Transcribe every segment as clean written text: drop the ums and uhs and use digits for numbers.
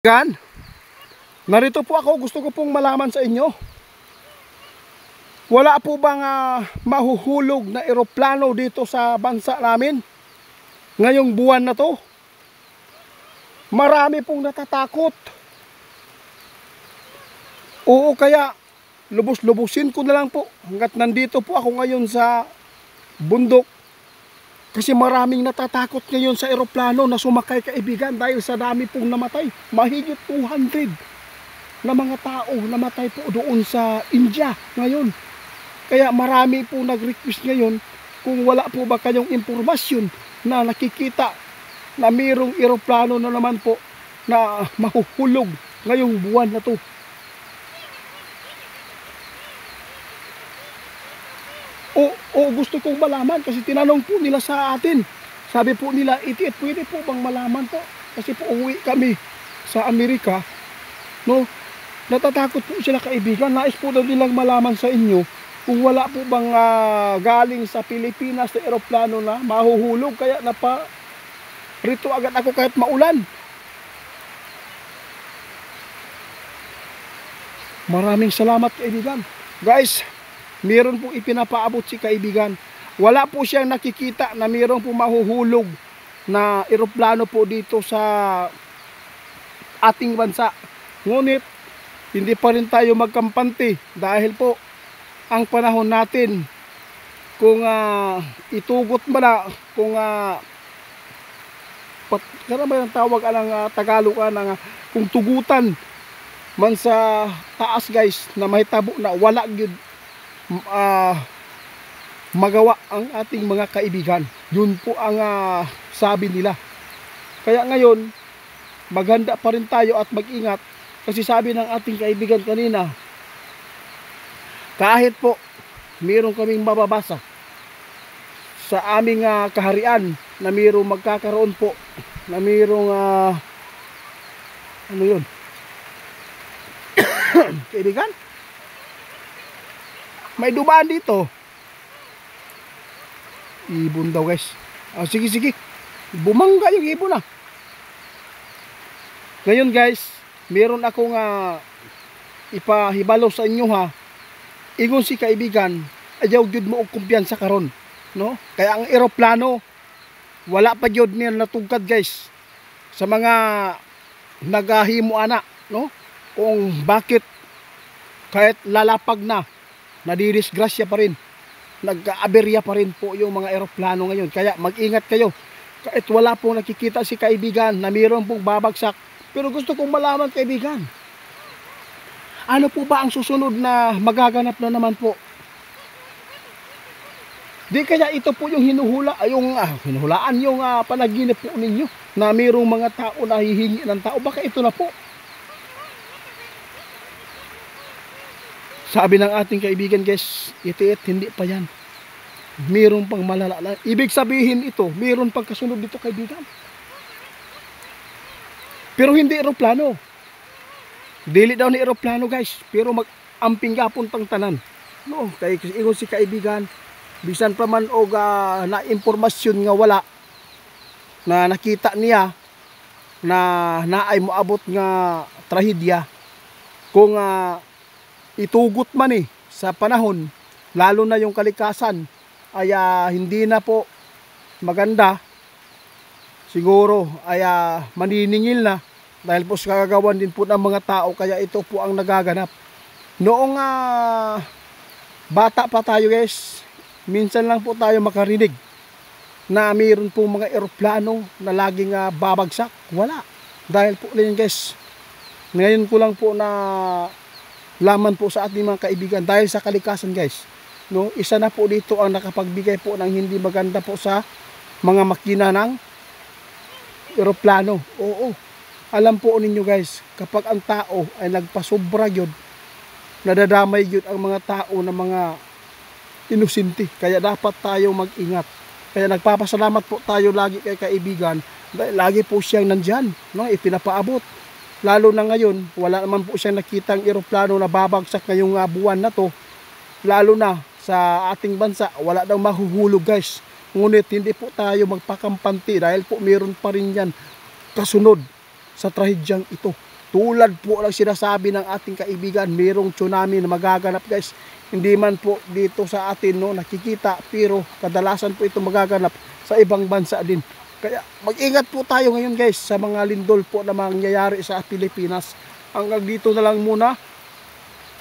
Gan, narito po ako, gusto ko pong malaman sa inyo. Wala po bang mahuhulog na eroplano dito sa bansa namin ngayong buwan na to? Marami pong natatakot. Oo, kaya lubos-lubusin ko na lang po hanggat nandito po ako ngayon sa bundok. Kasi maraming natatakot ngayon sa eroplano na sumakay, kaibigan, dahil sa dami pong namatay. Mahigit 200 na mga tao namatay po doon sa India ngayon. Kaya marami po nag-request ngayon kung wala po ba kayong impormasyon na nakikita na mayroong eroplano na naman po na mahuhulog ngayong buwan na to. O gusto kong malaman kasi tinanong po nila sa atin. Sabi po nila, iti, pwede po bang malaman po? Kasi po uwi kami sa Amerika. No? Natatakot po sila, kaibigan. Nais po daw nilang malaman sa inyo kung wala po bang galing sa Pilipinas na eroplano na mahuhulog. Kaya rito agad ako kahit maulan. Maraming salamat, kaibigan. Guys, meron pong ipinapaabot si kaibigan. Wala po siyang nakikita na meron pong mahuhulog na eroplano po dito sa ating bansa. Ngunit, hindi pa rin tayo magkampante dahil po ang panahon natin, kung itugot mo na, kung ano ba yung tawag ng Tagalog kung tugutan man sa taas, guys, na may tabo na wala gyud magawa ang ating mga kaibigan. Yun po ang sabi nila. Kaya ngayon, maghanda pa rin tayo at mag-ingat. Kasi sabi ng ating kaibigan kanina, kahit po mayroon kaming mababasa sa aming kaharian na mayroong magkakaroon po na mayroong ano yun kaibigan, may dumaan dito. Ibon daw, guys. Sige. Bumangga yung ibon na. Ngayon, guys, meron akong ipahibalo sa inyo ha. Ingon si kaibigan, ayaw gyud mo og kumpiyansa karon, no? Kaya ang eroplano wala pa gyud niya natugkad, guys. Sa mga nagahimo ana, no? Kung bakit kahit lalapag na, nadidisgrasya pa rin, nag-aaberya pa rin po yung mga eroplano ngayon. Kaya mag-ingat kayo. Kahit wala pong nakikita si kaibigan na mayroon pong babagsak. Pero gusto kong malaman, kaibigan, ano po ba ang susunod na magaganap na naman po? Di kaya ito po yung hinuhulaan yung panaginip po ninyo na mayroong mga tao na hihingi ng tao. Baka ito na po. Sabi ng ating kaibigan, guys, itiit, hindi pa yan. Mayroon pang malala. Ibig sabihin ito, mayroon pang kasunod dito, kaibigan. Pero hindi eroplano. Dili daw ni eroplano, guys. Pero mag-amping gapon pang tanan. No, kay ingon si kaibigan, bisan pa man og na impormasyon nga wala na nakita niya na naay moabot nga trahedya. Kung itugot man sa panahon, lalo na yung kalikasan ay hindi na po maganda, siguro ay maniningil na dahil po sa kagagawan din po ng mga tao. Kaya ito po ang nagaganap. Noong bata pa tayo, guys, minsan lang po tayo makarinig na mayroon po mga eroplano na laging babagsak. Wala. Dahil po rin, guys, ngayon ko lang po na laman po sa ating mga kaibigan dahil sa kalikasan, guys, no? Isa na po dito ang nakapagbigay po ng hindi maganda po sa mga makina ng eroplano. Oo, alam po ninyo, guys, kapag ang tao ay nagpasobra yun, nadadamay yun ang mga tao na mga inusinti. Kaya dapat tayo mag-ingat. Kaya nagpapasalamat po tayo lagi kay kaibigan dahil lagi po siyang nandyan, no? Ipinapaabot. Lalo na ngayon, wala naman po siyang nakitang eroplano na babagsak ngayong buwan na to. Lalo na sa ating bansa, wala daw mahuhulog, guys. Ngunit hindi po tayo magpakampante dahil po meron pa rin yan kasunod sa trahedyang ito. Tulad po lang sinasabi ng ating kaibigan, mayroong tsunami na magaganap guys. Hindi man po dito sa atin no, nakikita, pero kadalasan po ito magaganap sa ibang bansa din. Kaya mag-ingat po tayo ngayon guys sa mga lindol po na mangyayari sa Pilipinas. Hanggang dito na lang muna.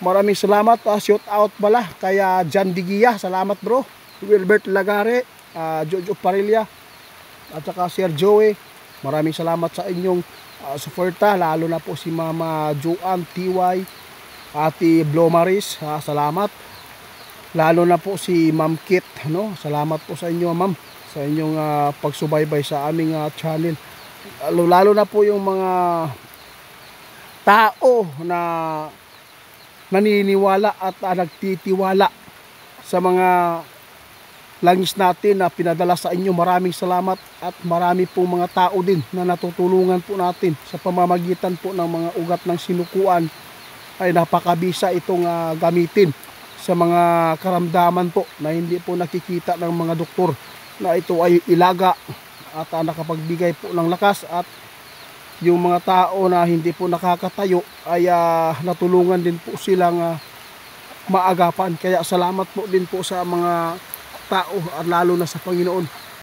Maraming salamat. Shout out pala kaya Jan Digia. Salamat bro. Wilbert Lagare, Jojo Parilla, at saka Sir Joey. Maraming salamat sa inyong suporta. Lalo na po si Mama Joan TY, Ate Blomaris. Salamat. Lalo na po si Ma'am Kit. No? Salamat po sa inyo ma'am. Sa inyong pagsubaybay sa aming channel. Lalo na po yung mga tao na naniniwala at nagtitiwala sa mga langis natin na pinadala sa inyo. Maraming salamat at marami po mga tao din na natutulungan po natin sa pamamagitan po ng mga ugat ng sinukuan. Ay napakabisa itong gamitin sa mga karamdaman po na hindi po nakikita ng mga doktor, na ito ay ilaga at nakapagbigay po ng lakas, at yung mga tao na hindi po nakakatayo ay natulungan din po silang maagapan. Kaya salamat po din po sa mga tao at lalo na sa Panginoon